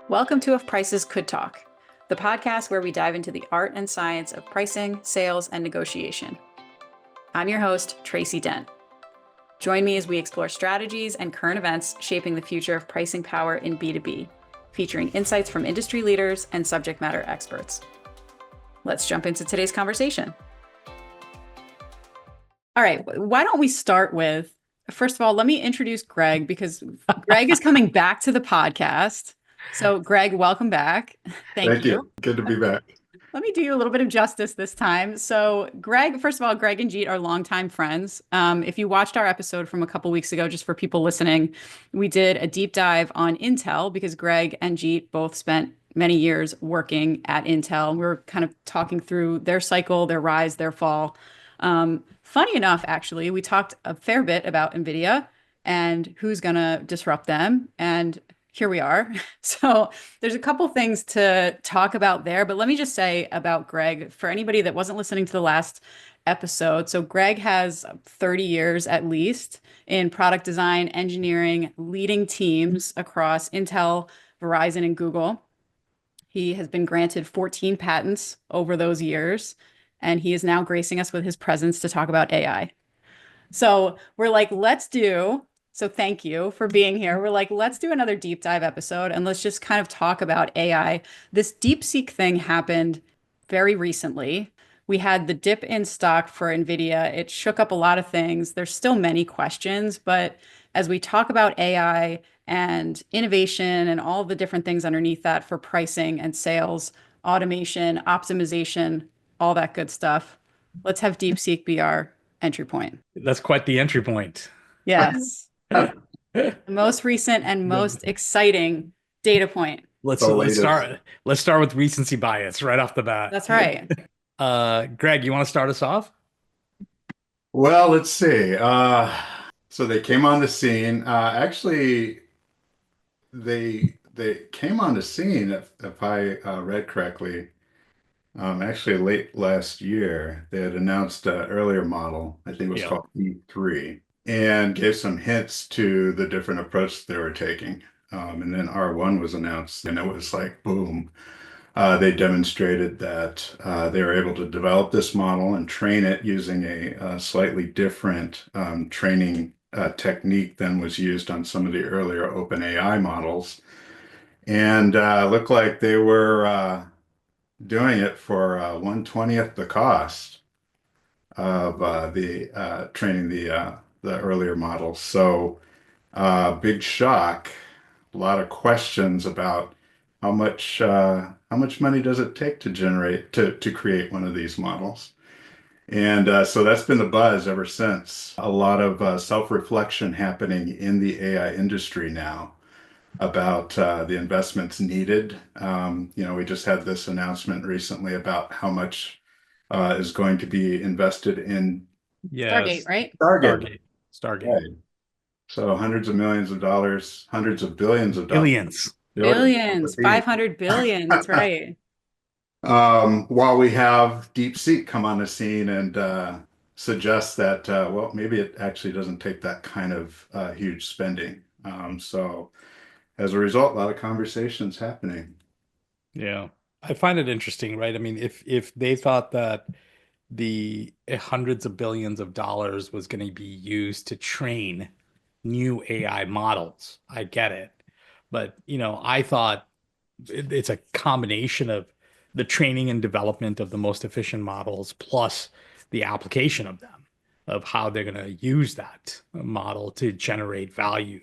Welcome to If Prices Could Talk, the podcast where we dive into the art and science of pricing, sales, and negotiation. I'm your host, Tracy Dent. Join me as we explore strategies and current events shaping the future of pricing power in B2B, featuring insights from industry leaders and subject matter experts. Let's jump into today's conversation. All right, why don't we start with, first of all, let me introduce Greg because Greg is coming back to the podcast. So Greg, welcome back. Thank you. Good to be back. Let me do you a little bit of justice this time. So Greg, first of all, Greg and Jeet are longtime friends. If you watched our episode from a couple weeks ago, just for people listening, we did a deep dive on Intel because Greg and Jeet both spent many years working at Intel. We were kind of talking through their cycle, their rise, their fall. Funny enough, actually, we talked a fair bit about NVIDIA and who's going to disrupt them. And here we are. So there's a couple things to talk about there, but let me just say about Greg, for anybody that wasn't listening to the last episode. So Greg has 30 years at least in product design, engineering, leading teams across Intel, Verizon, and Google. He has been granted 14 patents over those years, and he is now gracing us with his presence to talk about AI. So we're like, so thank you for being here. We're like, let's do another deep dive episode and let's just kind of talk about AI. This DeepSeek thing happened very recently. We had the dip in stock for NVIDIA. It shook up a lot of things. There's still many questions, but as we talk about AI and innovation and all the different things underneath that for pricing and sales, automation, optimization, all that good stuff, let's have DeepSeek be our entry point. That's quite the entry point. Yes. The most recent and most exciting data point. Let's start with recency bias right off the bat. That's right. Greg, you want to start us off? Well, let's see. So they came on the scene. Actually, they came on the scene, if I read correctly. Actually, late last year, they had announced an earlier model. I think it was called E3. And gave some hints to the different approach they were taking. And then R1 was announced, and it was like, boom. They demonstrated that they were able to develop this model and train it using a slightly different training technique than was used on some of the earlier OpenAI models. And looked like they were doing it for 1/20th the cost of the training the earlier models. So big shock, a lot of questions about how much money does it take to create one of these models. And so that's been the buzz ever since. A lot of self-reflection happening in the AI industry now about the investments needed. We just had this announcement recently about how much is going to be invested in Stargate, right? Stargate. Right. So hundreds of millions of dollars, hundreds of billions of dollars. Billions, 500 billion. That's right. While we have DeepSeek come on the scene and suggest that, well, maybe it actually doesn't take that kind of huge spending. So as a result, a lot of conversations happening. Yeah, I find it interesting, right? I mean, if they thought that the hundreds of billions of dollars was going to be used to train new AI models, I get it. But, I thought it's a combination of the training and development of the most efficient models plus the application of them, of how they're going to use that model to generate value,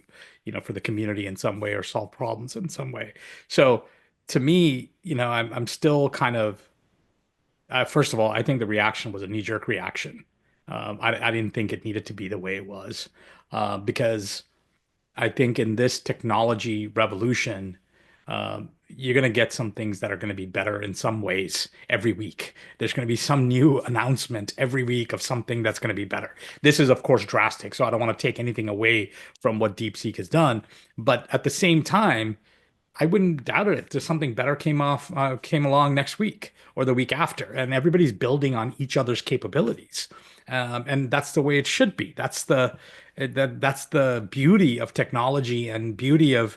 for the community in some way or solve problems in some way. So to me, I'm still kind of, first of all, I think the reaction was a knee-jerk reaction. I didn't think it needed to be the way it was because I think in this technology revolution, you're going to get some things that are going to be better in some ways every week. There's going to be some new announcement every week of something that's going to be better. This is, of course, drastic, so I don't want to take anything away from what DeepSeek has done. But at the same time, I wouldn't doubt it if something better came along next week or the week after, and everybody's building on each other's capabilities, and that's the way it should be. That's the beauty of technology and beauty of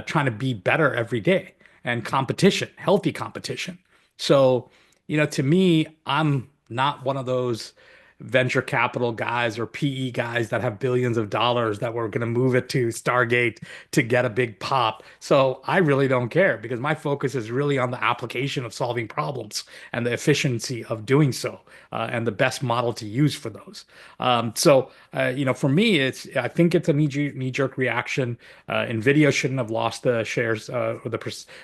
trying to be better every day. and competition, healthy competition. So, to me, I'm not one of those venture capital guys or PE guys that have billions of dollars that were going to move it to Stargate to get a big pop. So I really don't care because my focus is really on the application of solving problems and the efficiency of doing so, and the best model to use for those. For me, I think it's a knee-jerk reaction. Nvidia shouldn't have lost the shares, or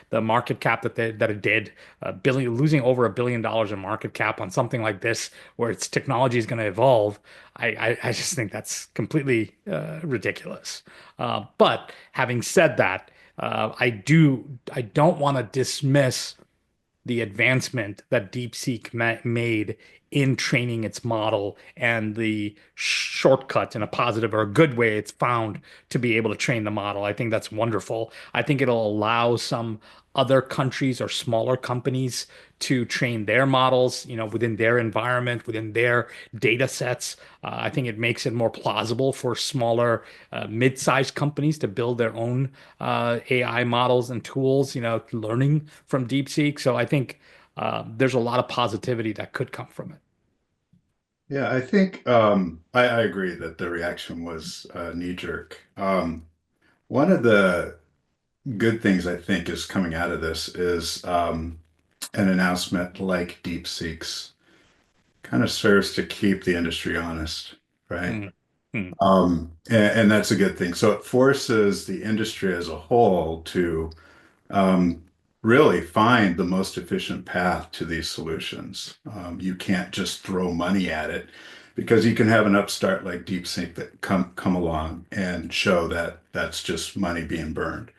the market cap that it did, losing over $1 billion in market cap on something like this, where its technology is going to evolve. I just think that's completely ridiculous. But having said that, I don't want to dismiss the advancement that DeepSeek made in training its model and the shortcut in a positive or a good way it's found to be able to train the model. I think that's wonderful. I think it'll allow some other countries or smaller companies to train their models, within their environment, within their data sets. I think it makes it more plausible for smaller, mid-sized companies to build their own AI models and tools, learning from DeepSeek. So I think there's a lot of positivity that could come from it. Yeah, I think I agree that the reaction was knee-jerk. One of the good things I think is coming out of this is an announcement like DeepSeek's kind of serves to keep the industry honest, right? Mm, mm, And that's a good thing. So it forces the industry as a whole to um, really find the most efficient path to these solutions. You can't just throw money at it because you can have an upstart like DeepSeek that come along and show that that's just money being burned.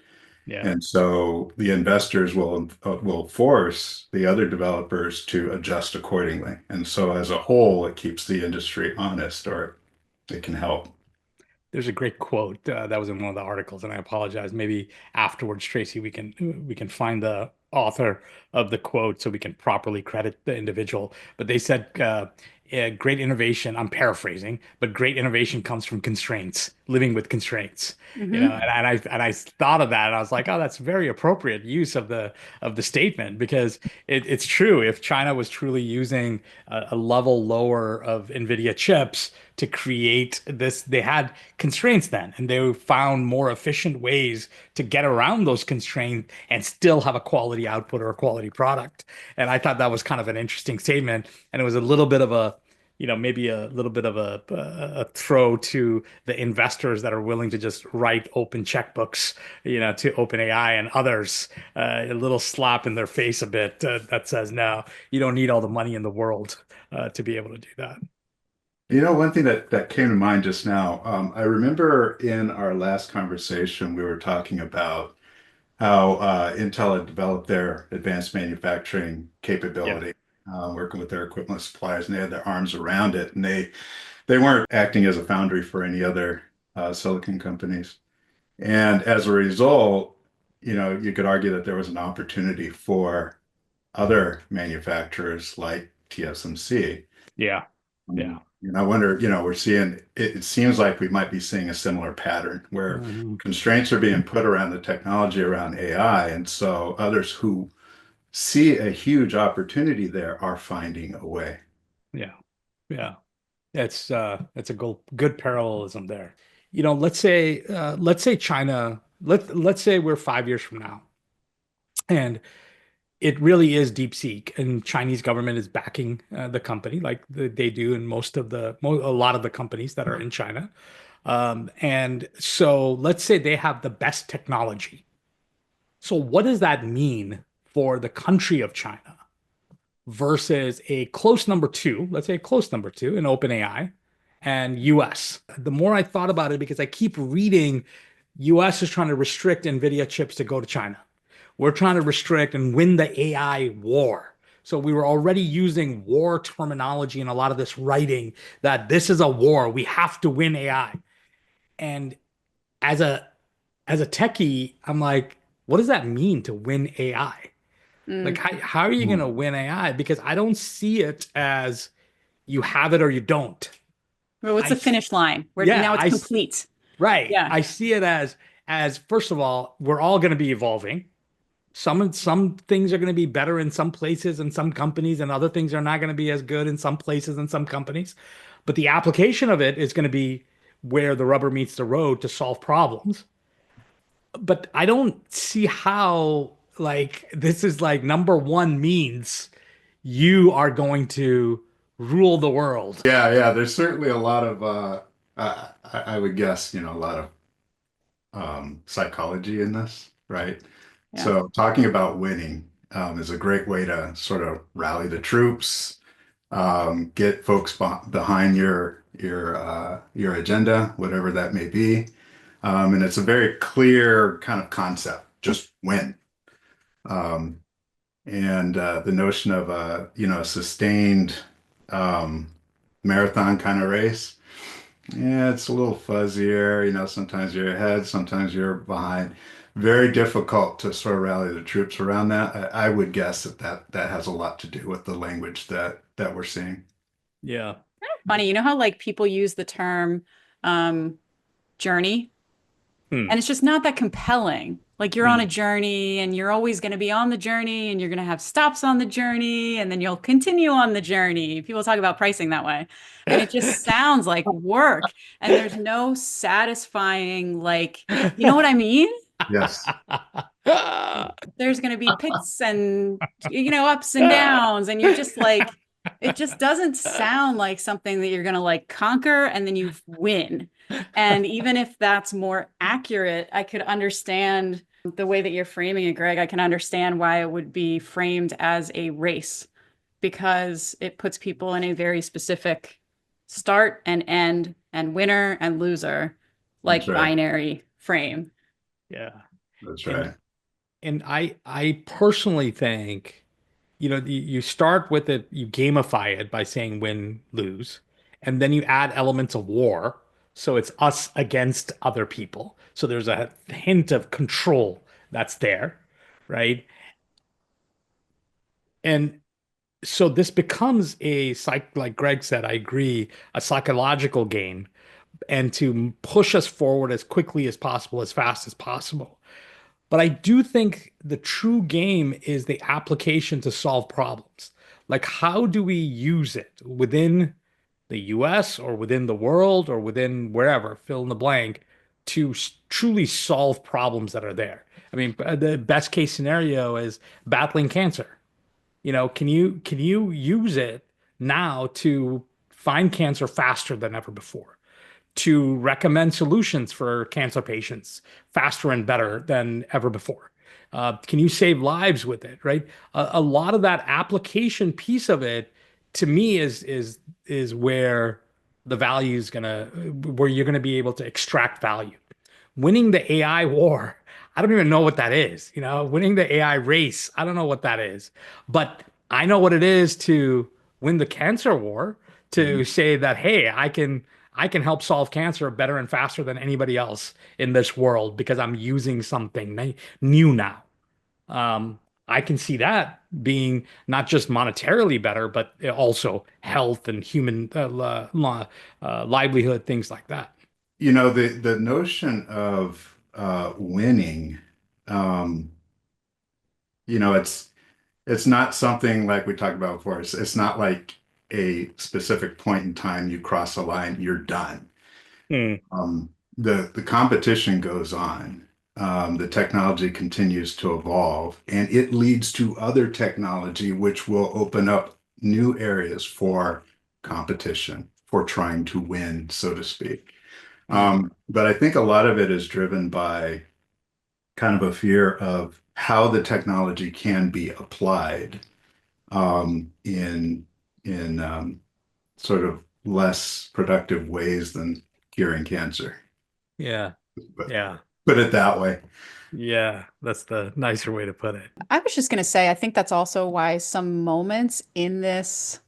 yeah. And so the investors will force the other developers to adjust accordingly. And so as a whole, it keeps the industry honest, or it can help. There's a great quote that was in one of the articles, and I apologize. Maybe afterwards, Tracy, we can find the author of the quote so we can properly credit the individual. But they said, "Great innovation." I'm paraphrasing, but great innovation comes from constraints, living with constraints. Hmm. And I thought of that, and I was like, "Oh, that's very appropriate use of the statement because it's true. If China was truly using a level lower of NVIDIA chips." To create this, they had constraints then, and they found more efficient ways to get around those constraints and still have a quality output or a quality product. And I thought that was kind of an interesting statement. And it was a little bit of a, maybe a little bit of a throw to the investors that are willing to just write open checkbooks, to OpenAI and others, a little slap in their face a bit that says, no, you don't need all the money in the world to be able to do that. One thing that came to mind just now, I remember in our last conversation, we were talking about how Intel had developed their advanced manufacturing Yeah. capability, working with their equipment suppliers, and they had their arms around it, and they weren't acting as a foundry for any other silicon companies. And as a result, you could argue that there was an opportunity for other manufacturers like TSMC. Yeah. Yeah. And I wonder, we're seeing it seems like we might be seeing a similar pattern where Mhm. constraints are being put around the technology around AI. And so others who see a huge opportunity there are finding a way. Yeah. Yeah. It's a good parallelism there. Let's say China, let's say we're 5 years from now, and it really is DeepSeek, and Chinese government is backing the company like they do in a lot of the companies that are in China. And so let's say they have the best technology. So what does that mean for the country of China versus a close number two, let's say a close number two in OpenAI and US? The more I thought about it, because I keep reading US is trying to restrict NVIDIA chips to go to China. We're trying to restrict and win the AI war. So we were already using war terminology in a lot of this writing that this is a war. We have to win AI. And as a as a techie, I'm like, what does that mean to win AI? Like, Mm. how are you going to Hmm. win AI? Because I don't see it as you have it or you don't. Well, what's I, the finish line? Where yeah, now it's complete. right. Yeah. I see it as first of all, we're all going to be evolving. Some things are going to be better in some places and some companies, and other things are not going to be as good in some places and some companies. But the application of it is going to be where the rubber meets the road to solve problems. But I don't see how like this is like number one means you are going to rule the world. Yeah, yeah. There's certainly a lot of I would guess, a lot of psychology in this, right? Yeah. So talking about winning is a great way to sort of rally the troops, get folks behind your agenda, whatever that may be. And it's a very clear kind of concept, just win. Um, and the notion of a sustained um, marathon kind of race. Yeah, it's a little fuzzier. Sometimes you're ahead, sometimes you're behind. Very difficult to sort of rally the troops around that. I would guess that has a lot to do with the language that we're seeing. Yeah. Funny, you know how like people use the term um, journey? Hmm. And it's just not that compelling. Like you're on a journey and you're always going to be on the journey and you're going to have stops on the journey and then you'll continue on the journey. People talk about pricing that way. And it just sounds like work. And there's no satisfying, like, you know what I mean? Yes, There's going to be pits and, ups and downs. And you're just like, it just doesn't sound like something that you're going to like conquer and then you win. And even if that's more accurate, I could understand the way that you're framing it, Greg. I can understand why it would be framed as a race because it puts people in a very specific start and end and winner and loser, that's like right. binary frame. Yeah. That's And right. I personally think, you start with it, you gamify it by saying win, lose, and then you add elements of war. So it's us against other people. So there's a hint of control that's there, right? And so this becomes like Greg said, I agree, a psychological game, and to push us forward as quickly as possible, as fast as possible. But I do think the true game is the application to solve problems. Like, how do we use it within the US or within the world or within wherever, fill in the blank, to truly solve problems that are there? I mean, the best case scenario is battling cancer. Can you use it now to find cancer faster than ever before? To recommend solutions for cancer patients faster and better than ever before. Can you save lives with it, right? A lot of that application piece of it, to me, is where the value is where you're gonna be able to extract value. Winning the AI war, I don't even know what that is. Winning the AI race, I don't know what that is. But I know what it is to win the cancer war, to Mhm. say that, hey, I can help solve cancer better and faster than anybody else in this world because I'm using something new now. Um, I can see that being not just monetarily better, but also health and human livelihood, things like that. The notion of winning, um, it's not something like we talked about before. It's not like a specific point in time you cross a line, you're done. Hmm. The competition goes on. The technology continues to evolve, and it leads to other technology, which will open up new areas for competition, for trying to win, so to speak. Hmm. But I think a lot of it is driven by kind of a fear of how the technology can be applied in sort of less productive ways than curing cancer. Yeah. But Yeah. put it that way. Yeah. That's the nicer way to put it. I was just going to say, I think that's also why some moments in this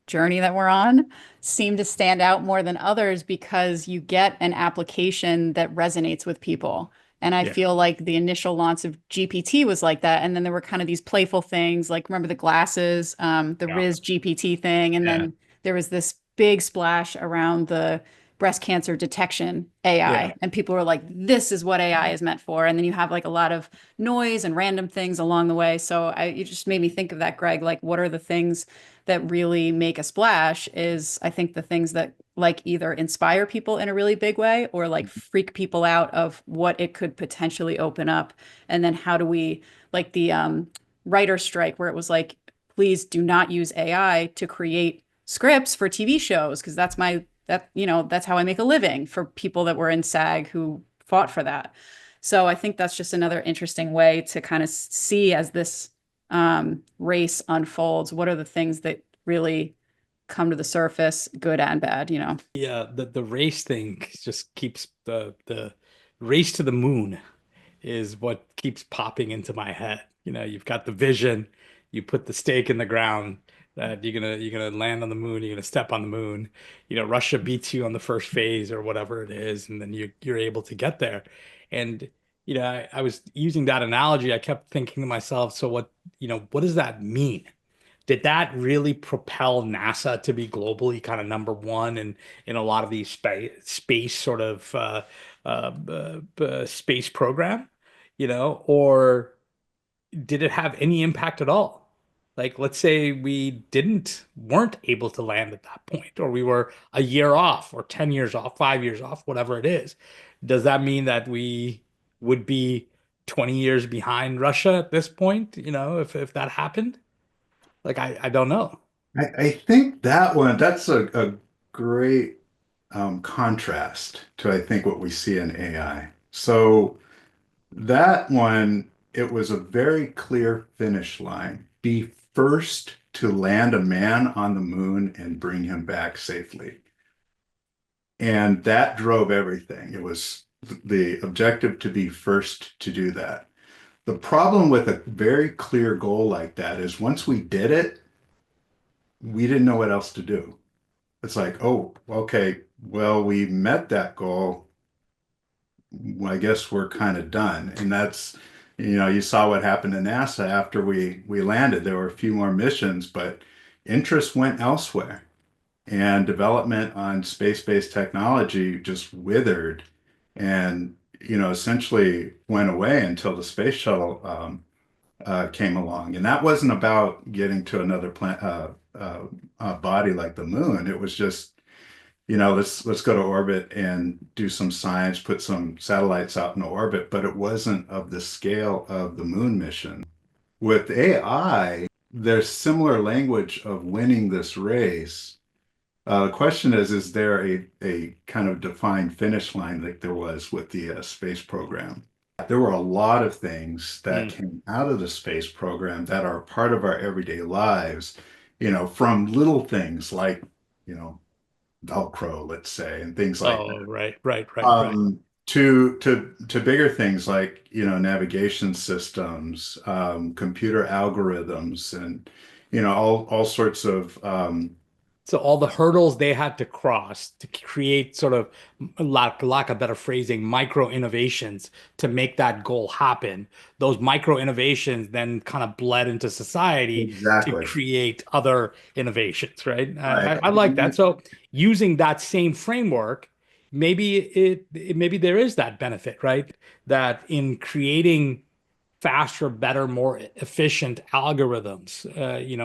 journey that we're on seem to stand out more than others because you get an application that resonates with people. And I Yeah. feel like the initial launch of GPT was like that. And then there were kind of these playful things, like remember the glasses, the Yeah. Riz GPT thing. And Yeah. then there was this big splash around the breast cancer detection AI. Yeah. And people were like, this is what AI is meant for. And then you have like a lot of noise and random things along the way. So you just made me think of that, Greg. Like, what are the things that really make a splash is I think the things that like either inspire people in a really big way or like freak people out of what it could potentially open up. And then how do we like the writer strike where it was like, please do not use AI to create scripts for TV shows because that's how I make a living for people that were in SAG who fought for that. So I think that's just another interesting way to kind of see as this race unfolds, what are the things that really come to the surface, good and bad, you know? Yeah, the race thing just keeps the race to the moon is what keeps popping into my head. You know, you've got the vision, you put the stake in the ground that you're gonna land on the moon, you're gonna step on the moon. You know, Russia beats you on the first phase or whatever it is, and then you're able to get there. And I was using that analogy. I kept thinking to myself, so what does that mean? Did that really propel NASA to be globally kind of number one in a lot of these space sort of space program, or did it have any impact at all? Like, let's say we weren't able to land at that point, or we were a year off, or 10 years off, 5 years off, whatever it is. Does that mean that we would be 20 years behind Russia at this point, if that happened? Like, I don't know. I think that's a great contrast to, I think, what we see in AI. So that one, it was a very clear finish line. Be first to land a man on the moon and bring him back safely. And that drove everything. It was the objective to be first to do that. The problem with a very clear goal like that is once we did it, we didn't know what else to do. It's like, oh, okay, well, we met that goal. Well, I guess we're kind of done. And you saw what happened to NASA after we landed. There were a few more missions, but interest went elsewhere. And development on space-based technology just withered and, essentially went away until the space shuttle came along. And that wasn't about getting to another body like the moon. It was just, let's go to orbit and do some science, put some satellites out in orbit, but it wasn't of the scale of the moon mission. With AI, there's similar language of winning this race. The question is there a kind of defined finish line like there was with the space program? There were a lot of things that Mm. came out of the space program that are part of our everyday lives, from little things like, you know, Velcro, let's say, and things like Oh, that. right, right, right, right. To bigger things like, navigation systems, computer algorithms, and, all sorts of So all the hurdles they had to cross to create sort of lack of better phrasing, micro innovations to make that goal happen. Those micro innovations then kind of bled into society to exactly create other innovations, right? right. I like that. So using that same framework, maybe there is that benefit, right? That in creating faster, better, more efficient algorithms,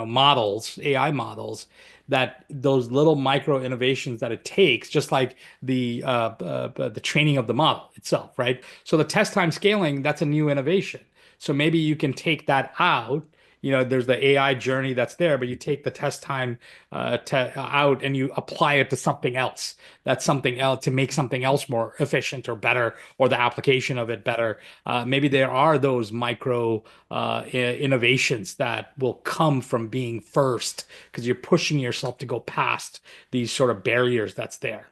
models, AI models, that those little micro innovations that it takes, just like the training of the model itself, right? So the test time scaling, that's a new innovation. So maybe you can take that out. There's the AI journey that's there, but you take the test time out and you apply it to something else. That's something else to make something else more efficient or better, or the application of it better. Maybe there are those micro innovations that will come from being first because you're pushing yourself to go past these sort of barriers that's there.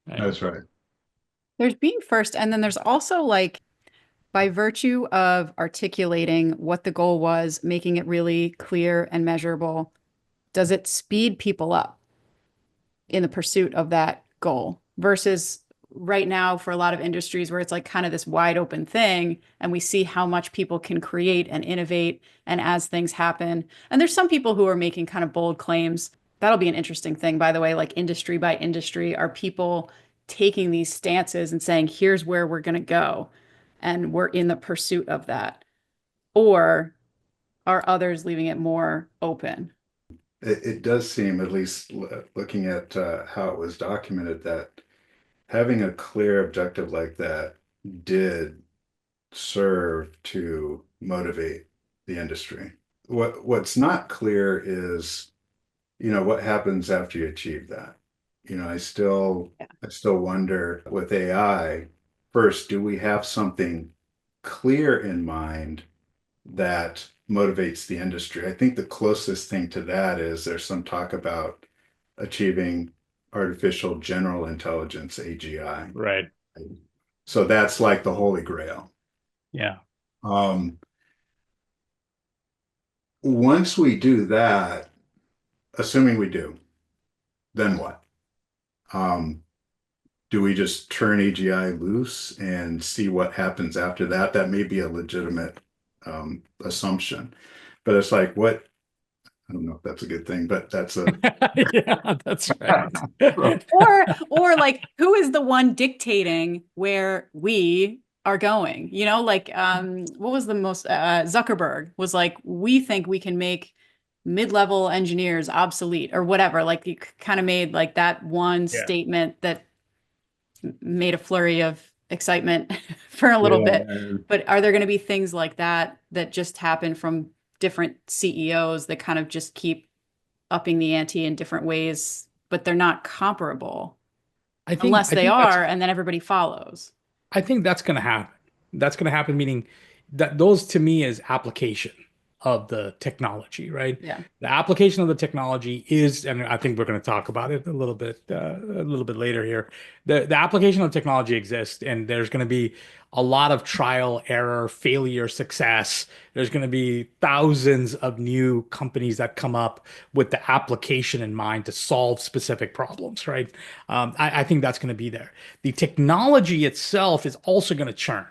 Right? That's right. There's being first, and then there's also like by virtue of articulating what the goal was, making it really clear and measurable, does it speed people up in the pursuit of that goal versus right now for a lot of industries where it's like kind of this wide open thing and we see how much people can create and innovate and as things happen. And there's some people who are making kind of bold claims. That'll be an interesting thing, by the way, like industry by industry. Are people taking these stances and saying, here's where we're going to go, and we're in the pursuit of that? Or are others leaving it more open? It does seem, at least looking at how it was documented, that having a clear objective like that did serve to motivate the industry. What's not clear is, what happens after you achieve that. Yeah. I still wonder with AI, first, do we have something clear in mind that motivates the industry? I think the closest thing to that is there's some talk about achieving artificial general intelligence, AGI. Right. So that's like the holy grail. Yeah. Um, Once we do that, assuming we do, then what? Um, do we just turn AGI loose and see what happens after that? That may be a legitimate assumption, but it's like, what? I don't know if that's a good thing, but that's a Yeah, that's right. Or like, who is the one dictating where we are going? Like, what was the most Zuckerberg was like, we think we can make mid-level engineers obsolete or whatever. Like, you kind of made like that one Yeah. statement that made a flurry of excitement for a little bit. Yeah. But are there going to be things like that that just happen from different CEOs that kind of just keep upping the ante in different ways, but they're not comparable I think unless I they think that's are, and then everybody follows? I think that's going to happen. That's going to happen, meaning that those to me is application of the technology, right? Yeah. The application of the technology is, and I think we're going to talk about it a little bit later here. The application of technology exists, and there's going to be a lot of trial, error, failure, success. There's going to be thousands of new companies that come up with the application in mind to solve specific problems, right? I think that's going to be there. The technology itself is also going to churn.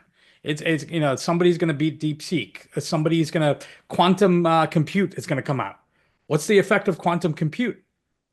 Somebody's going to beat DeepSeek. Somebody's going to quantum compute is going to come out. What's the effect of quantum compute?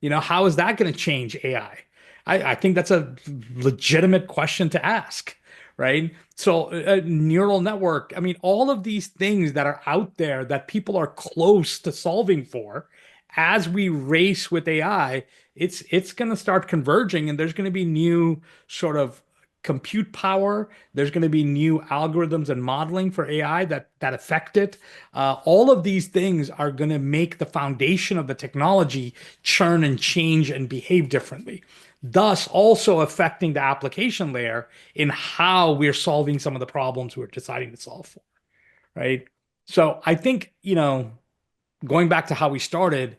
How is that going to change AI? I think that's a legitimate question to ask, right? So a neural network, I mean, all of these things that are out there that people are close to solving for, as we race with AI, it's going to start converging, and there's going to be new sort of compute power. There's going to be new algorithms and modeling for AI that affect it. All of these things are going to make the foundation of the technology churn and change and behave differently, thus also affecting the application layer in how we're solving some of the problems we're deciding to solve for, right? So I think, going back to how we started,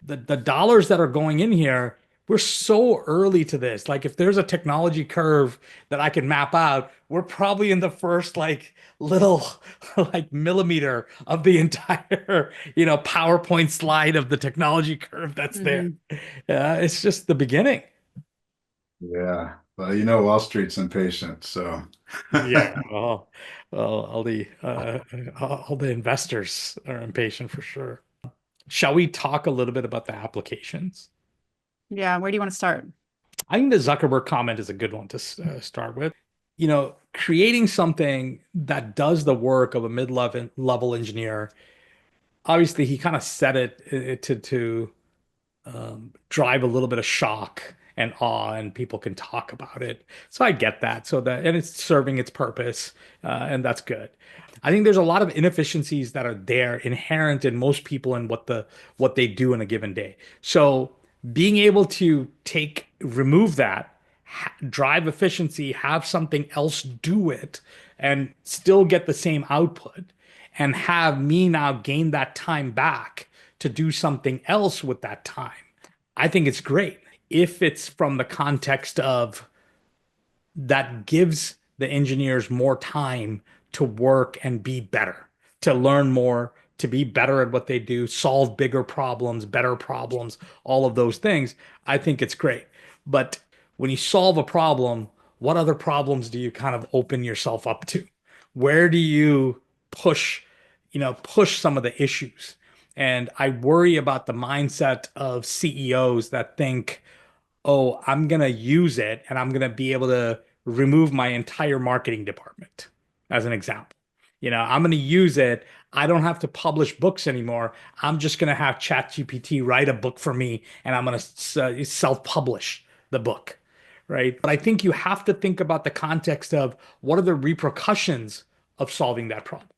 the dollars that are going in here, we're so early to this. Like, if there's a technology curve that I can map out, we're probably in the first like little like millimeter of the entire, PowerPoint slide of the technology curve that's there. Hmm. It's just the beginning. Yeah. Well, Wall Street's impatient, so Yeah, well, all the investors are impatient for sure. Shall we talk a little bit about the applications? Yeah, where do you want to start? I think the Zuckerberg comment is a good one to start with. Creating something that does the work of a mid-level engineer. Obviously, he kind of set it to drive a little bit of shock and awe, and people can talk about it. So I get that. And it's serving its purpose, and that's good. I think there's a lot of inefficiencies that are there inherent in most people and what they do in a given day. So being able to remove that, drive efficiency, have something else do it, and still get the same output, and have me now gain that time back to do something else with that time. I think it's great if it's from the context of that gives the engineers more time to work and be better, to learn more, to be better at what they do, solve bigger problems, better problems, all of those things. I think it's great. But when you solve a problem, what other problems do you kind of open yourself up to? Where do you push, push some of the issues? And I worry about the mindset of CEOs that think, oh, I'm going to use it and I'm going to be able to remove my entire marketing department, as an example. I'm going to use it. I don't have to publish books anymore. I'm just going to have ChatGPT write a book for me and I'm going to self-publish the book, right? But I think you have to think about the context of what are the repercussions of solving that problem.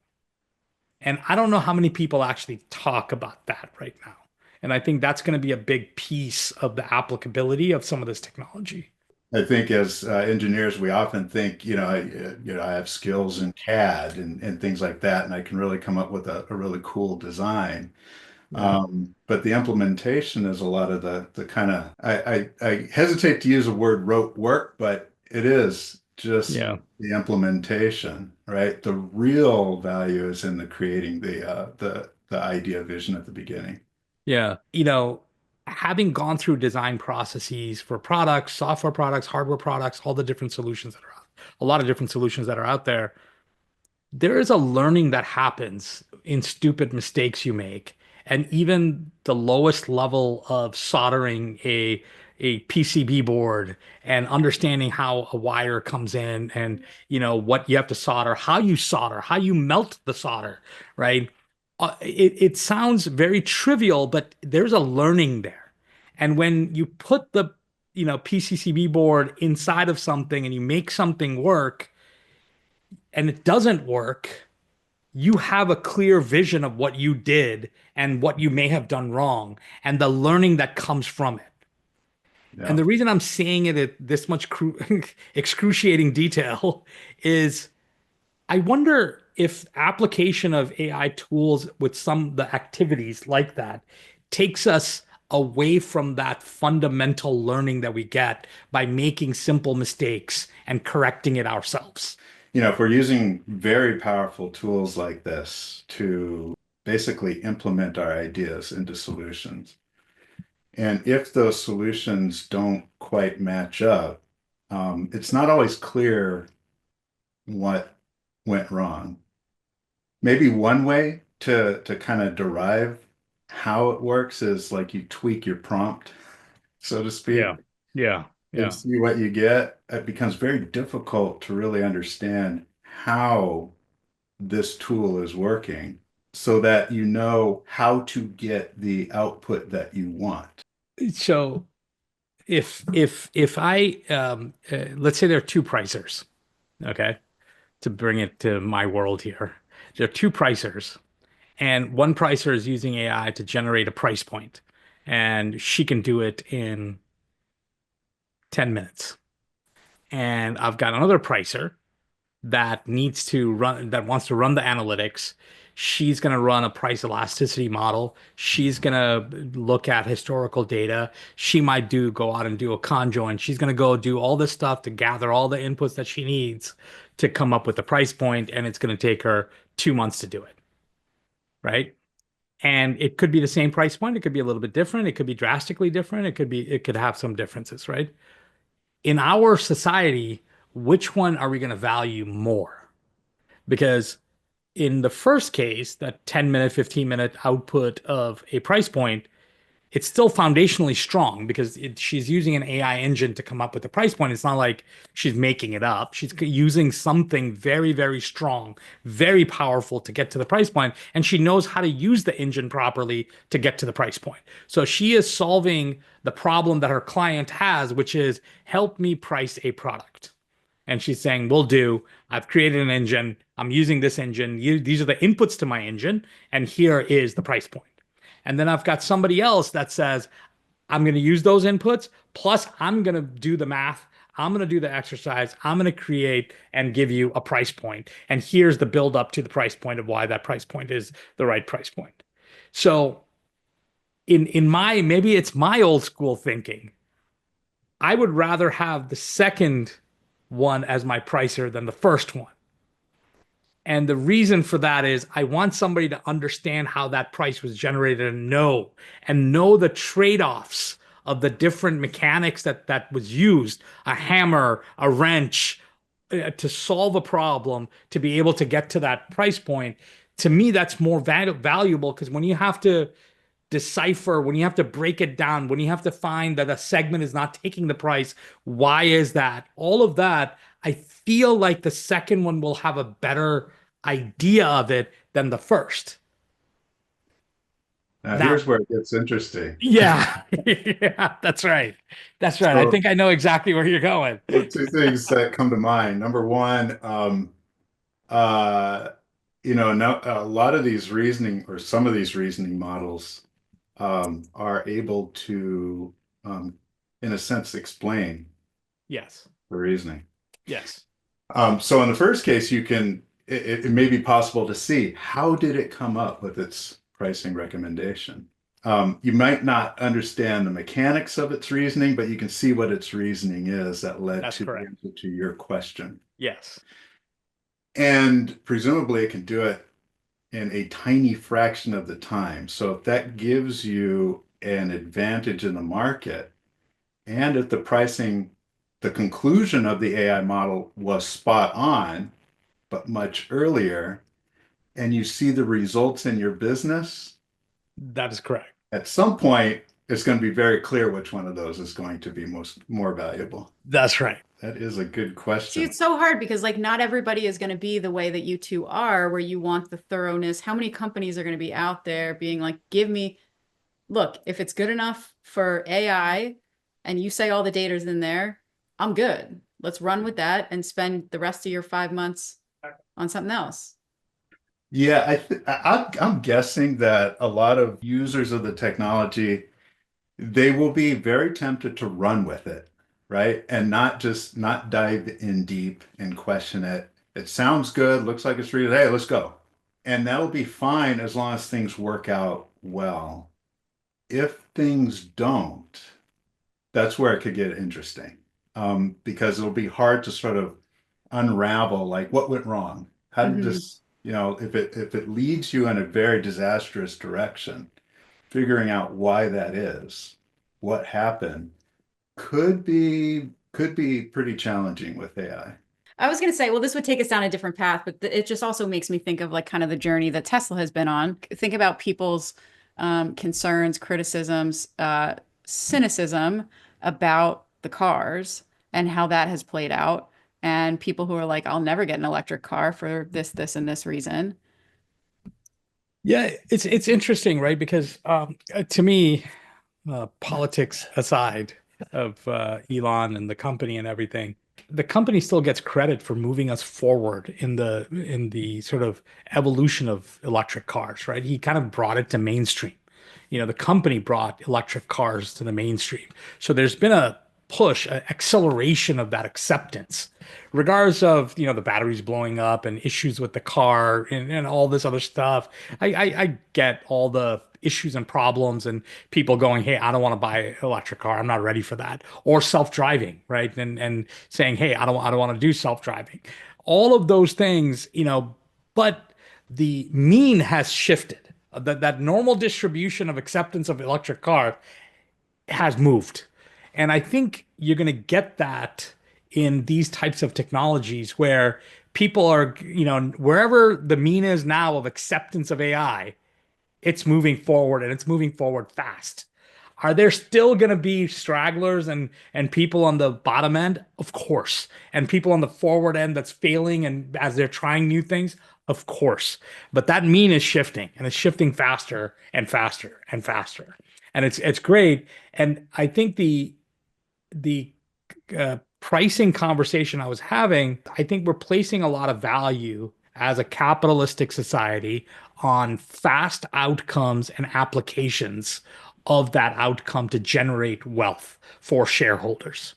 And I don't know how many people actually talk about that right now. And I think that's going to be a big piece of the applicability of some of this technology. I think as engineers, we often think, I have skills in CAD and things like that, and I can really come up with a really cool design. Yeah. But the implementation is a lot of the kind of I hesitate to use the word rote work, but it is just Yeah. the implementation, right? The real value is in the creating the idea vision at the beginning. Yeah. Having gone through design processes for products, software products, hardware products, all the different solutions that are out, a lot of different solutions that are out there, there is a learning that happens in stupid mistakes you make. And even the lowest level of soldering a PCB board and understanding how a wire comes in and what you have to solder, how you melt the solder, right? It sounds very trivial, but there's a learning there. And when you put the PCCB board inside of something and you make something work and it doesn't work, you have a clear vision of what you did and what you may have done wrong and the learning that comes from it. And Yeah. the reason I'm saying it at this much excruciating detail is I wonder if application of AI tools with some of the activities like that takes us away from that fundamental learning that we get by making simple mistakes and correcting it ourselves. If we're using very powerful tools like this to basically implement our ideas into solutions, and if those solutions don't quite match up, it's not always clear what went wrong. Maybe one way to kind of derive how it works is like you tweak your prompt, so to speak, Yeah. Yeah. and Yeah. see what you get. It becomes very difficult to really understand how this tool is working so that you know how to get the output that you want. So if I let's say there are two pricers, okay, to bring it to my world here. There are two pricers, and one pricer is using AI to generate a price point, and she can do it in 10 minutes. And I've got another pricer that wants to run the analytics. She's going to run a price elasticity model. She's going to look at historical data. She might go out and do a conjoint. She's going to go do all this stuff to gather all the inputs that she needs to come up with the price point, and it's going to take her 2 months to do it, right? And it could be the same price point. It could be a little bit different. It could be drastically different. It could have some differences, right? In our society, which one are we going to value more? Because in the first case, that 10-minute, 15-minute output of a price point, it's still foundationally strong because she's using an AI engine to come up with the price point. It's not like she's making it up. She's using something very, very strong, very powerful to get to the price point, and she knows how to use the engine properly to get to the price point. So she is solving the problem that her client has, which is help me price a product. And she's saying, will do. I've created an engine. I'm using this engine. These are the inputs to my engine. And here is the price point. And then I've got somebody else that says, I'm going to use those inputs. Plus, I'm going to do the math. I'm going to do the exercise. I'm going to create and give you a price point. And here's the build up to the price point of why that price point is the right price point. So maybe it's my old school thinking. I would rather have the second one as my pricer than the first one. And the reason for that is I want somebody to understand how that price was generated and know the trade-offs of the different mechanics that was used, a hammer, a wrench, to solve a problem, to be able to get to that price point. To me, that's more valuable because when you have to decipher, when you have to break it down, when you have to find that a segment is not taking the price, why is that? All of that, I feel like the second one will have a better idea of it than the first. Now, Now, here's where it gets interesting. yeah, yeah, that's right. That's right. I So, think I know exactly where you're going. so two things that come to mind. Number one, uh, no, a lot of these reasoning or some of these reasoning models are able to, in a sense, explain Yes. the reasoning. Yes. So in the first case, it may be possible to see how did it come up with its pricing recommendation. You might not understand the mechanics of its reasoning, but you can see what its reasoning is that led That's to the correct. answer to your question. Yes. And presumably it can do it in a tiny fraction of the time. So if that gives you an advantage in the market, and if the conclusion of the AI model was spot on, but much earlier, and you see the results in your business, That is correct. at some point, it's going to be very clear which one of those is going to be more valuable. That's right. That is a good See, question. it's so hard because like not everybody is going to be the way that you two are, where you want the thoroughness. How many companies are going to be out there being like, give me, look, if it's good enough for AI and you say all the data's in there, I'm good. Let's run with that and spend the rest of your 5 months on something else. Yeah, I'm guessing that a lot of users of the technology, they will be very tempted to run with it, right? And not dive in deep and question it. It sounds good, looks like it's real. Hey, let's go. And that'll be fine as long as things work out well. If things don't, that's where it could get interesting. Because it'll be hard to sort of unravel like what went wrong. How did Mhm. this, if it leads you in a very disastrous direction, figuring out why that is, what happened, could be pretty challenging with AI. I was going to say, well, this would take us down a different path, but it just also makes me think of like kind of the journey that Tesla has been on. Think about people's concerns, criticisms, cynicism about the cars and how that has played out. And people who are like, I'll never get an electric car for this, this, and this reason. Yeah, it's interesting, right? Because to me, politics aside of Elon and the company and everything, the company still gets credit for moving us forward in the sort of evolution of electric cars, right? He kind of brought it to mainstream. The company brought electric cars to the mainstream. So there's been a push, an acceleration of that acceptance, regardless of, the batteries blowing up and issues with the car and all this other stuff. I get all the issues and problems and people going, hey, I don't want to buy an electric car. I'm not ready for that. Or self-driving, right? And saying, hey, I don't want to do self-driving. All of those things, but the mean has shifted. That normal distribution of acceptance of electric car has moved. And I think you're going to get that in these types of technologies where people are, wherever the mean is now of acceptance of AI, it's moving forward and it's moving forward fast. Are there still going to be stragglers and people on the bottom end? Of course. And people on the forward end that's failing and as they're trying new things? Of course. But that mean is shifting and it's shifting faster and faster and faster. And it's great. And I think the pricing conversation I was having, I think we're placing a lot of value as a capitalistic society on fast outcomes and applications of that outcome to generate wealth for shareholders,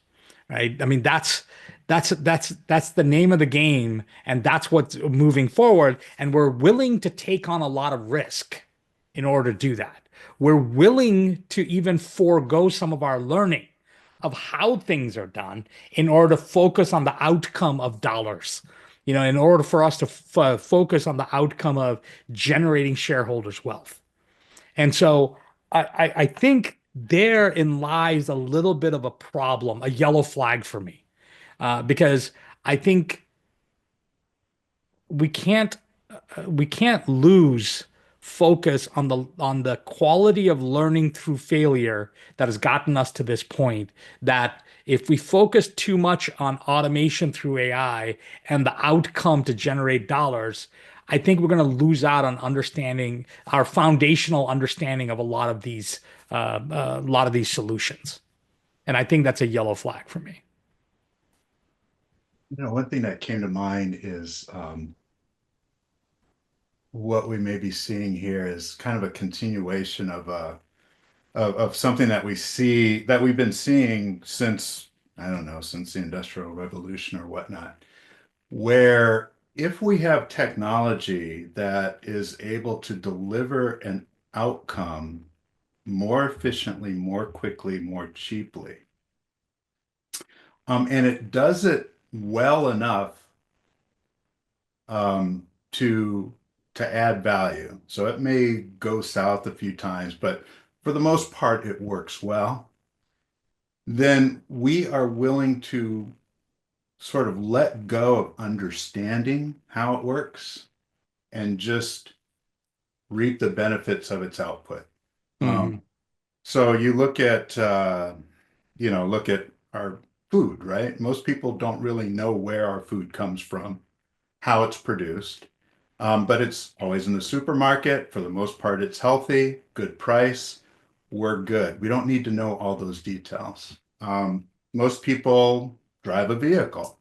right? I mean, that's the name of the game, and that's what's moving forward. And we're willing to take on a lot of risk in order to do that. We're willing to even forego some of our learning of how things are done in order to focus on the outcome of dollars. In order for us to focus on the outcome of generating shareholders' wealth. And so I think therein lies a little bit of a problem, a yellow flag for me, because I think we can't we can't lose focus on the quality of learning through failure that has gotten us to this point, that if we focus too much on automation through AI and the outcome to generate dollars, I think we're going to lose out on understanding our foundational understanding of a lot of these solutions. And I think that's a yellow flag for me. One thing that came to mind is what we may be seeing here is kind of a continuation of something that we've been seeing since, I don't know, since the Industrial Revolution or whatnot, where if we have technology that is able to deliver an outcome more efficiently, more quickly, more cheaply, and it does it well enough to add value. So it may go south a few times, but for the most part, it works well. Then we are willing to sort of let go of understanding how it works and just reap the benefits of its output. Hmm. So you look at our food, right? Most people don't really know where our food comes from, how it's produced. But it's always in the supermarket. For the most part, it's healthy, good price. We're good. We don't need to know all those details. Most people drive a vehicle.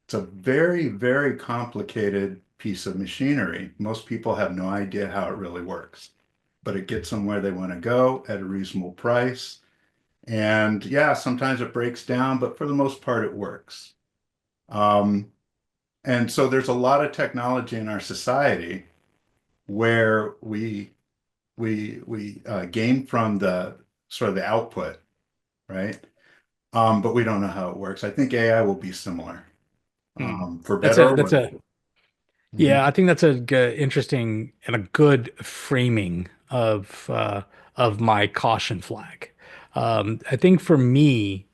It's a very, very complicated piece of machinery. Most people have no idea how it really works, but it gets them where they want to go at a reasonable price. And yeah, sometimes it breaks down, but for the most part, it works. Um, and so there's a lot of technology in our society where we gain from the sort of the output, right? But we don't know how it works. I think AI will be similar, Mm. for better or That's worse. a Mhm. Yeah, I think that's interesting and a good framing of my caution flag. I think for me,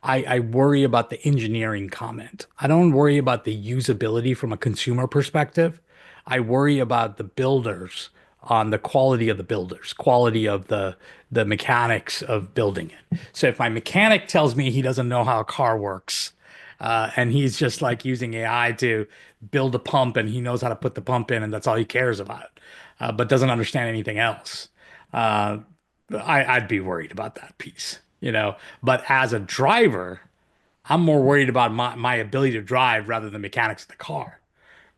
I worry about the engineering comment. I don't worry about the usability from a consumer perspective. I worry about the builders on the quality of the builders, quality of the mechanics of building it. So if my mechanic tells me he doesn't know how a car works, and he's just like using AI to build a pump and he knows how to put the pump in and that's all he cares about, but doesn't understand anything else, uh, I'd be worried about that piece, you know. But as a driver, I'm more worried about my ability to drive rather than the mechanics of the car,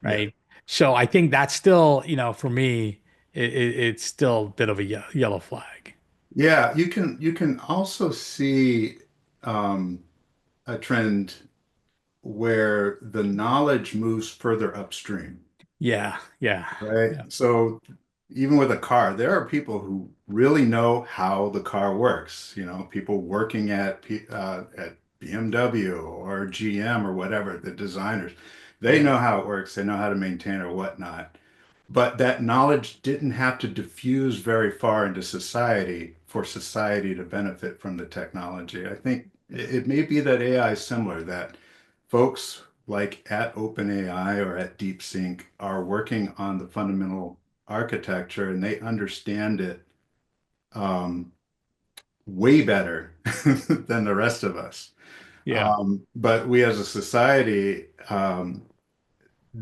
Yeah. right? So I think that's still, for me, it's still a bit of a yellow flag. Yeah, you can also see um, a trend where the knowledge moves further upstream, Yeah, yeah, right? yeah, So even with a car, there are people who really know how the car works. People working at BMW or GM or whatever, the designers, they yeah, know how it works. They know how to maintain or whatnot. But that knowledge didn't have to diffuse very far into society for society to benefit from the technology. I think it may be that AI is similar, that folks like at OpenAI or at DeepSeek are working on the fundamental architecture and they understand it um, way better than the rest of us. yeah, But we as a society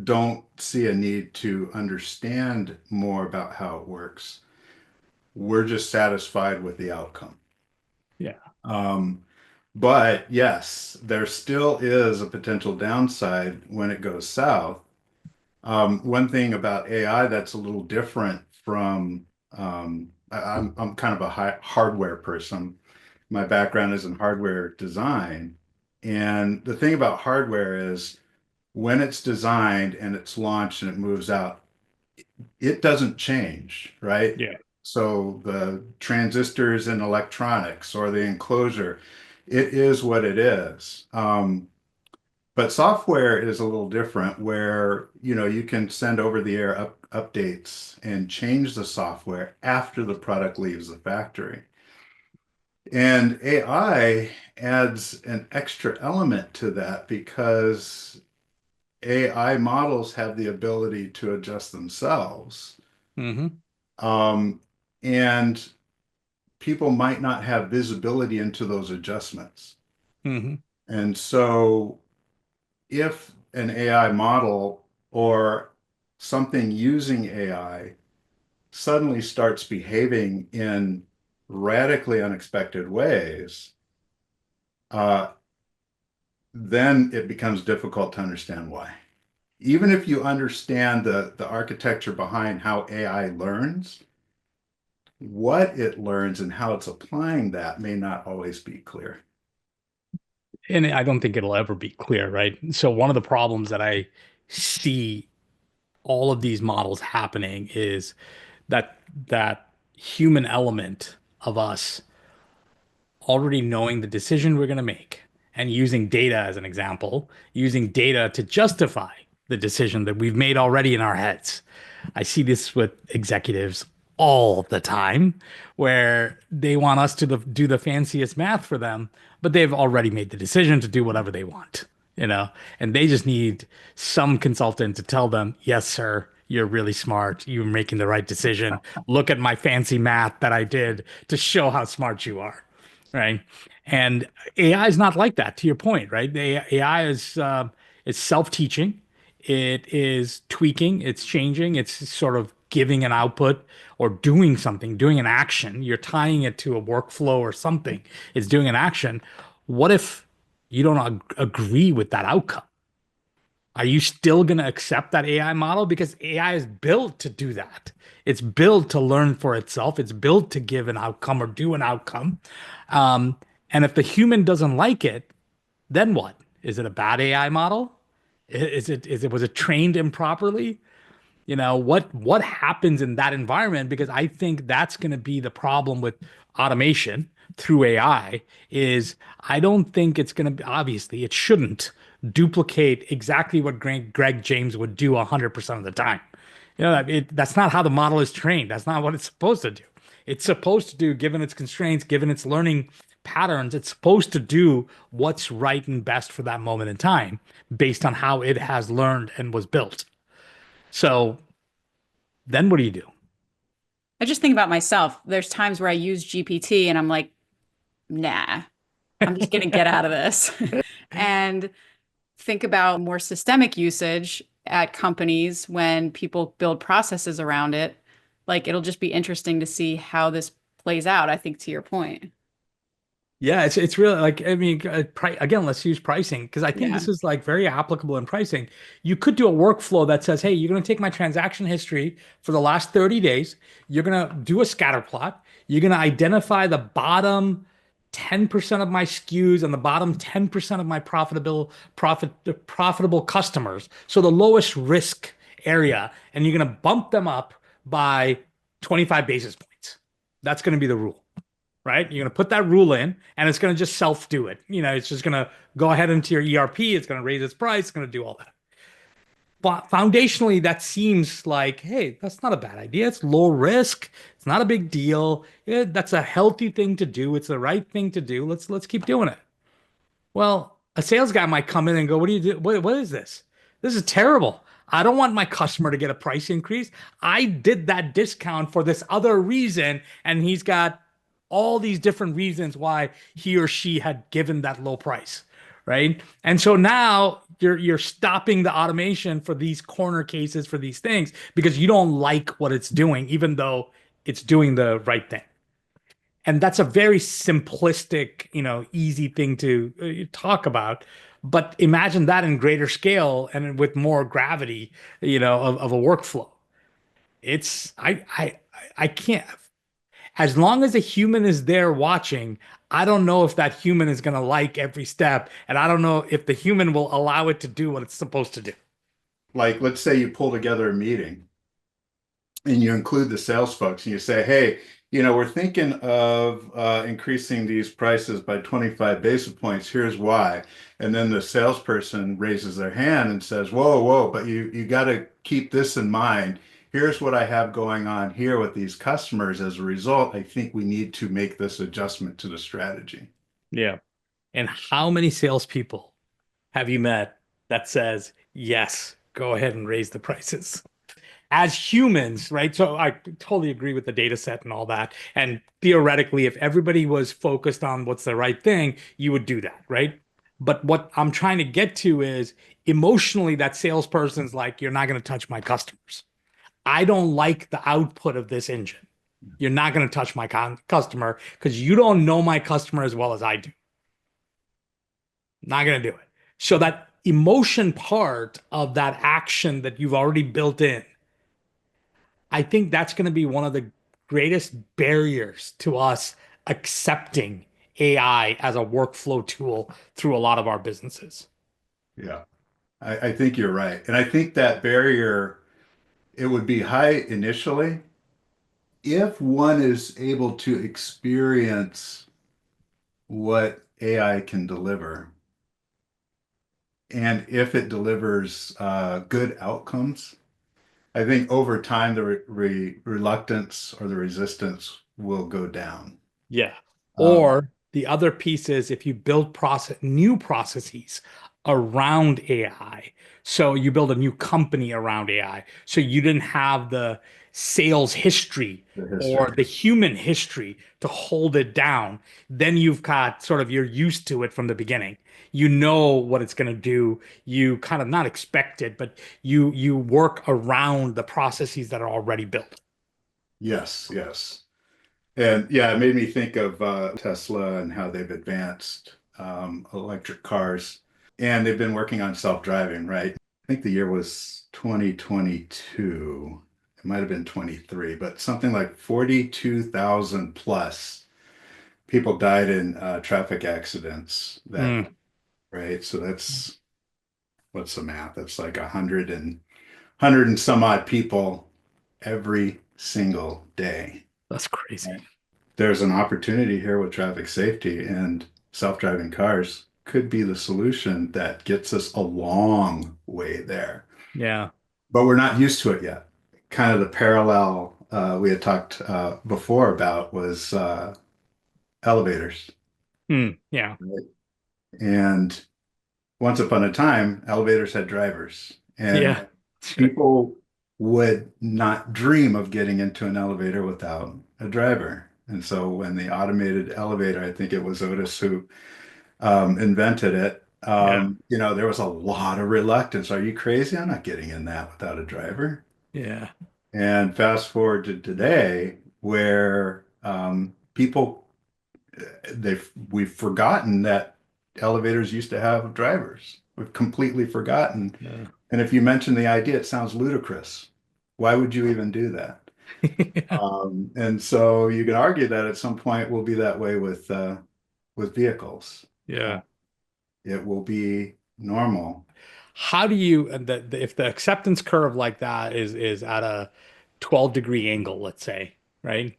don't see a need to understand more about how it works. We're just satisfied with the outcome. yeah. Um, but yes, there still is a potential downside when it goes south. One thing about AI that's a little different from I'm kind of a hardware person. My background is in hardware design, and the thing about hardware is when it's designed and it's launched and it moves out, it doesn't change, right? Yeah. So the transistors in electronics or the enclosure, it is what it is. But software is a little different where, you can send over the air updates and change the software after the product leaves the factory. And AI adds an extra element to that because AI models have the ability to adjust themselves. Hmm. Um, and people might not have visibility into those adjustments. Hmm. And so if an AI model or something using AI suddenly starts behaving in radically unexpected ways, uh, then it becomes difficult to understand why. Even if you understand the architecture behind how AI learns, what it learns and how it's applying that may not always be clear. And I don't think it'll ever be clear, right? So one of the problems that I see all of these models happening is that human element of us already knowing the decision we're going to make and using data as an example, using data to justify the decision that we've made already in our heads. I see this with executives all the time where they want us to do the fanciest math for them, but they've already made the decision to do whatever they want, you know, and they just need some consultant to tell them, yes, sir, you're really smart. You're making the right decision. Look at my fancy math that I did to show how smart you are. Right. And AI is not like that, to your point, right? The AI is self-teaching. It is tweaking, it's changing, it's sort of giving an output or doing something, doing an action. You're tying it to a workflow or something. It's doing an action. What if you don't agree with that outcome? Are you still going to accept that AI model? Because AI is built to do that. It's built to learn for itself. It's built to give an outcome or do an outcome. Um, and if the human doesn't like it, then what? Is it a bad AI model? Was it trained improperly? You know, what happens in that environment? Because I think that's going to be the problem with automation through AI is I don't think it's going to be, obviously it shouldn't duplicate exactly what Greg James would do 100% of the time. You know, that's not how the model is trained. That's not what it's supposed to do. It's supposed to do, given its constraints, given its learning patterns, it's supposed to do what's right and best for that moment in time based on how it has learned and was built. So then what do you do? I just think about myself. There's times where I use GPT and I'm like, nah, I'm just going to get out of this. And think about more systemic usage at companies when people build processes around it. Like it'll just be interesting to see how this plays out, I think, to your point. Yeah, it's really like I mean, again, let's use pricing because I think Yeah. this is like very applicable in pricing. You could do a workflow that says, "Hey, you're going to take my transaction history for the last 30 days. You're going to do a scatter plot. You're going to identify the bottom 10% of my SKUs and the bottom 10% of my profitable customers. So the lowest risk area, and you're going to bump them up by 25 basis points. That's going to be the rule." Right? You're going to put that rule in and it's going to just self do it. You know, it's just going to go ahead into your ERP. It's going to raise its price. It's going to do all that. But foundationally, that seems like, hey, that's not a bad idea. It's low risk. It's not a big deal. Yeah, that's a healthy thing to do. It's the right thing to do. Let's keep doing it. Well, a sales guy might come in and go, "What do you do? What is this? This is terrible. I don't want my customer to get a price increase. I did that discount for this other reason, and he's got all these different reasons why he or she had given that low price." Right. And so now you're stopping the automation for these corner cases for these things because you don't like what it's doing, even though it's doing the right thing. And that's a very simplistic, you know, easy thing to talk about. But imagine that in greater scale and with more gravity, you know, of a workflow. It's I can't. As long as a human is there watching, I don't know if that human is going to like every step, and I don't know if the human will allow it to do what it's supposed to do. Like, let's say you pull together a meeting and you include the sales folks and you say, hey, we're thinking of increasing these prices by 25 basis points. Here's why. And then the salesperson raises their hand and says, whoa, whoa, but you got to keep this in mind. Here's what I have going on here with these customers. As a result, I think we need to make this adjustment to the strategy. Yeah. And how many salespeople have you met that says, yes, go ahead and raise the prices? as humans, right? So I totally agree with the data set and all that. And theoretically, if everybody was focused on what's the right thing, you would do that, right? But what I'm trying to get to is emotionally, that salesperson's like, you're not going to touch my customers. I don't like the output of this engine. You're not going to touch my customer because you don't know my customer as well as I do. Not going to do it. So that emotion part of that action that you've already built in, I think that's going to be one of the greatest barriers to us accepting AI as a workflow tool through a lot of our businesses. Yeah, I think you're right. And I think that barrier, it would be high initially if one is able to experience what AI can deliver. And if it delivers good outcomes, I think over time the reluctance or the resistance will go down. Yeah. Um, Or the other piece is if you build new processes around AI. So you build a new company around AI. So you didn't have the sales history the or history. the human history to hold it down. Then you've got sort of you're used to it from the beginning. You know what it's going to do. You kind of not expect it, but you work around the processes that are already built. Yes, yes. And yeah, it made me think of Tesla and how they've advanced electric cars. And they've been working on self-driving, right? I think the year was 2022. It might have been 23, but something like 42,000 plus people died in traffic accidents that, Mm, right? So that's what's the math? That's like 100 and some odd people every single day. that's crazy. Right? There's an opportunity here with traffic safety, and self-driving cars could be the solution that gets us a long way there. Yeah. But we're not used to it yet. Kind of the parallel we had talked before about was elevators. Yeah. Right? And once upon a time, elevators had drivers, and Yeah. Sure. people would not dream of getting into an elevator without a driver. And so when the automated elevator, I think it was Otis who invented it, Yeah. there was a lot of reluctance. Are you crazy? I'm not getting in that without a driver. Yeah. And fast forward to today, where people we've forgotten that elevators used to have drivers. We've completely forgotten. Yeah. And if you mention the idea, it sounds ludicrous. Why would you even do that? And so you can argue that at some point will be that way with vehicles. Uh, Yeah. it will be normal. How do you and if the acceptance curve like that is at a 12-degree angle, let's say, right?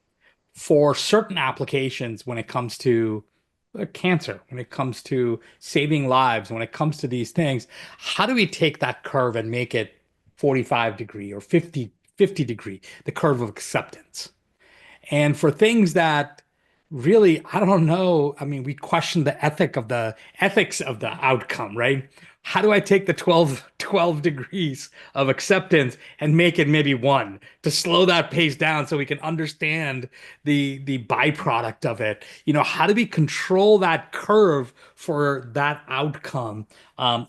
For certain applications when it comes to cancer, when it comes to saving lives, when it comes to these things, how do we take that curve and make it 45 degree or 50 degree, the curve of acceptance? And for things that really, I don't know, I mean, we question the ethics of the outcome, right? How do I take the 12 degrees of acceptance and make it maybe one to slow that pace down so we can understand the byproduct of it? How do we control that curve for that outcome?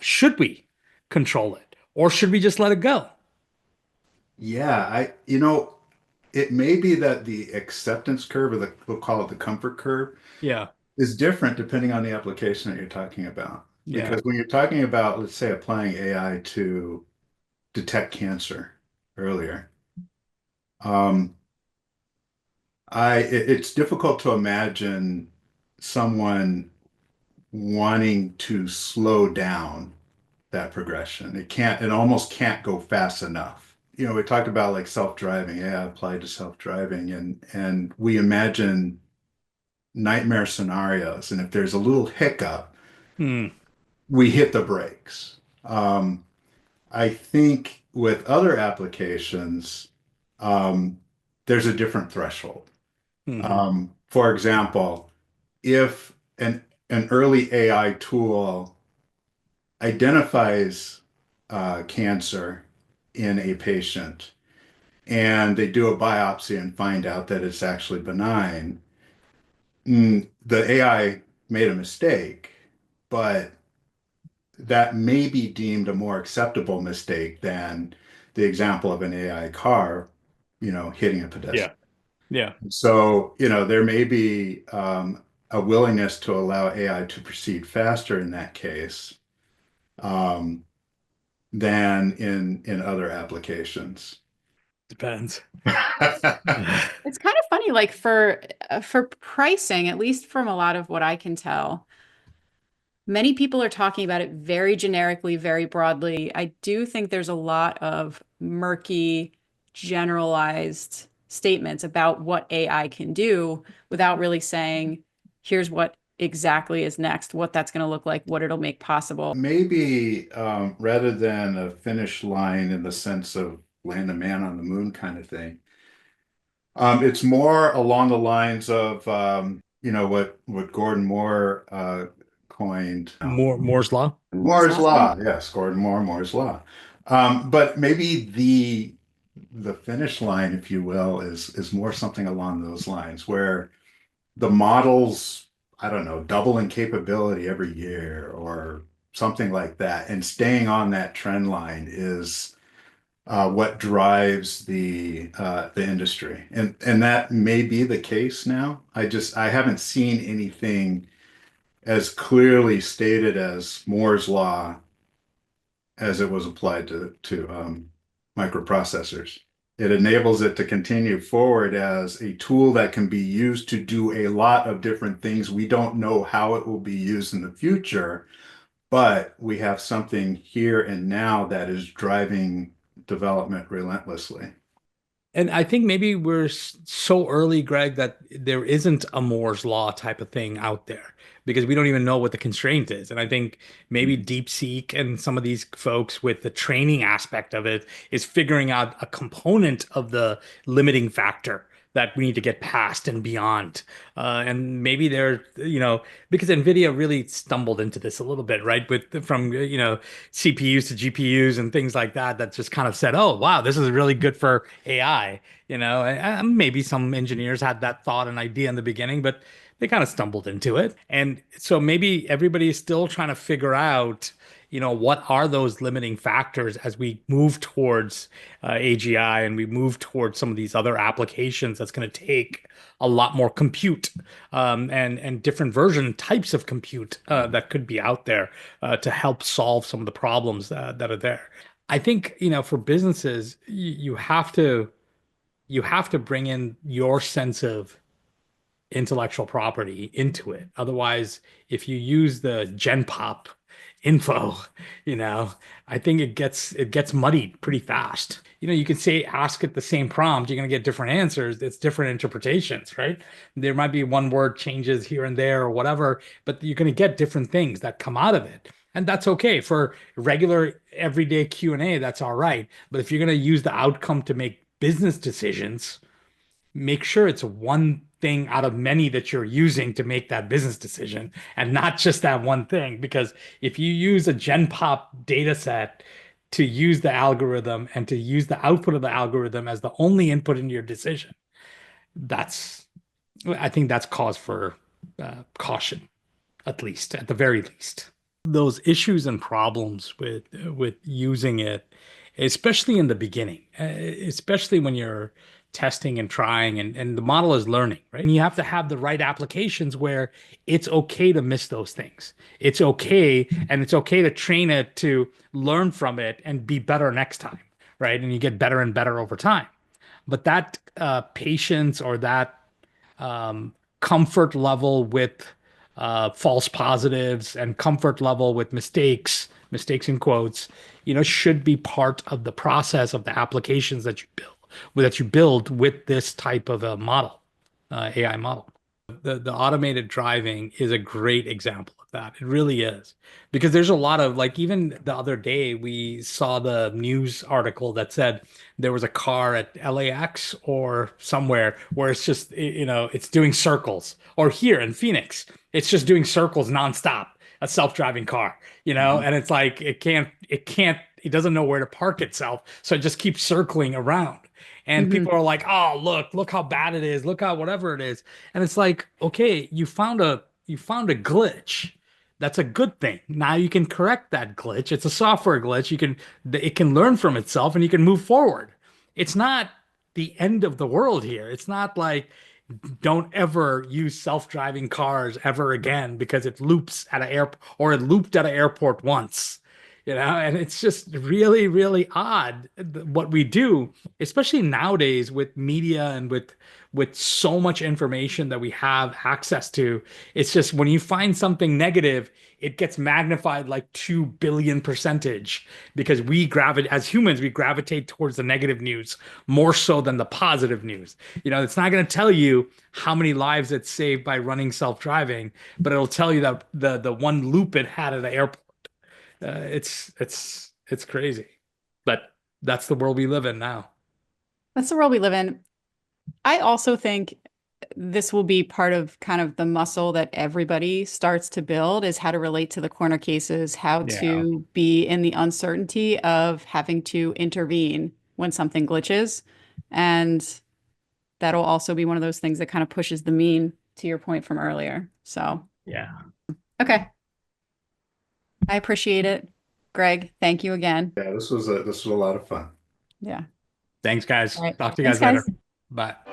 Should we control it or should we just let it go? Yeah, it may be that the acceptance curve, or we'll call it the comfort curve, Yeah, is different depending on the application that you're talking about. yeah. Because when you're talking about, let's say, applying AI to detect cancer earlier, um, it's difficult to imagine someone wanting to slow down that progression. It almost can't go fast enough. We talked about like self-driving, AI applied to self-driving, and we imagine nightmare scenarios. And if there's a little hiccup, Hmm. we hit the brakes. I think with other applications, um, there's a different threshold. Hmm. For example, if an early AI tool identifies cancer in a patient, and they do a biopsy and find out that it's actually benign, the AI made a mistake, but that may be deemed a more acceptable mistake than the example of an AI car, hitting a Yeah. pedestrian. Yeah. So, there may be a willingness to allow AI to proceed faster in that case, um, than in other applications. Depends. It's kind of funny, like for pricing, at least from a lot of what I can tell, many people are talking about it very generically, very broadly. I do think there's a lot of murky, generalized statements about what AI can do without really saying, here's what exactly is next, what that's going to look like, what it'll make possible. Maybe rather than a finish line in the sense of land a man on the moon kind of thing, it's more along the lines of what Gordon Moore coined. Moore's Law. Moore's Moore's law. Law, yes, Gordon Moore, Moore's Law. But maybe the finish line, if you will, is more something along those lines where the models, I don't know, double in capability every year or something like that, and staying on that trend line is what drives the industry, and that may be the case now. I haven't seen anything as clearly stated as Moore's Law as it was applied to microprocessors. It enables it to continue forward as a tool that can be used to do a lot of different things. We don't know how it will be used in the future, but we have something here and now that is driving development relentlessly. And I think maybe we're so early, Greg, that there isn't a Moore's Law type of thing out there because we don't even know what the constraint is. And I think maybe DeepSeek and some of these folks with the training aspect of it is figuring out a component of the limiting factor that we need to get past and beyond. And maybe they're, because NVIDIA really stumbled into this a little bit, right? From CPUs to GPUs and things like that, that just kind of said, oh, wow, this is really good for AI. And maybe some engineers had that thought and idea in the beginning, but they kind of stumbled into it. And so maybe everybody is still trying to figure out, what are those limiting factors as we move towards AGI and we move towards some of these other applications that's going to take a lot more compute and different version types of compute that could be out there to help solve some of the problems that are there. I think, for businesses, you have to bring in your sense of intellectual property into it. Otherwise, if you use the Gen Pop info, I think it gets muddied pretty fast. You can say ask it the same prompt, you're gonna get different answers. It's different interpretations, right? There might be one word changes here and there or whatever, but you're gonna get different things that come out of it. And that's okay for regular everyday Q&A, that's all right. But if you're gonna use the outcome to make business decisions, make sure it's one thing out of many that you're using to make that business decision and not just that one thing. Because if you use a Gen Pop data set to use the algorithm and to use the output of the algorithm as the only input into your decision, I think that's cause for caution, at the very least. Those issues and problems with using it, especially in the beginning, especially when you're testing and trying and the model is learning, right? And you have to have the right applications where it's okay to miss those things. It's okay, and it's okay to train it to learn from it and be better next time, right? And you get better and better over time. But that patience or that comfort level with false positives and comfort level with mistakes in quotes, should be part of the process of the applications that you build with this type of a model, AI model. The automated driving is a great example of that. It really is. Because there's a lot of, like, even the other day we saw the news article that said there was a car at LAX or somewhere where it's just, it's doing circles. Or here in Phoenix, it's just doing circles nonstop, a self-driving car, Mhm. and it's like it doesn't know where to park itself. So it just keeps circling around. And Hmm. people are like, oh, look how bad it is. Look how whatever it is. And it's like, okay, you found a glitch. That's a good thing. Now you can correct that glitch. It's a software glitch. It can learn from itself and you can move forward. It's not the end of the world here. It's not like don't ever use self-driving cars ever again because it loops at an airport or it looped at an airport once, and it's just really, really odd what we do, especially nowadays with media and with so much information that we have access to. It's just when you find something negative, it gets magnified like 2 billion percentage because as humans, we gravitate towards the negative news more so than the positive news. It's not going to tell you how many lives it saved by running self-driving, but it'll tell you that the one loop it had at the airport. It's crazy, but that's the world we live in now. That's the world we live in. I also think this will be part of kind of the muscle that everybody starts to build is how to relate to the corner cases, how Yeah. to be in the uncertainty of having to intervene when something glitches. And that'll also be one of those things that kind of pushes the mean to your point from earlier. So, Yeah. okay. I appreciate it. Greg, thank you again. Yeah, this was a lot of fun. Yeah. Thanks, All guys. right. Talk to you Thanks, guys later. guys. Bye.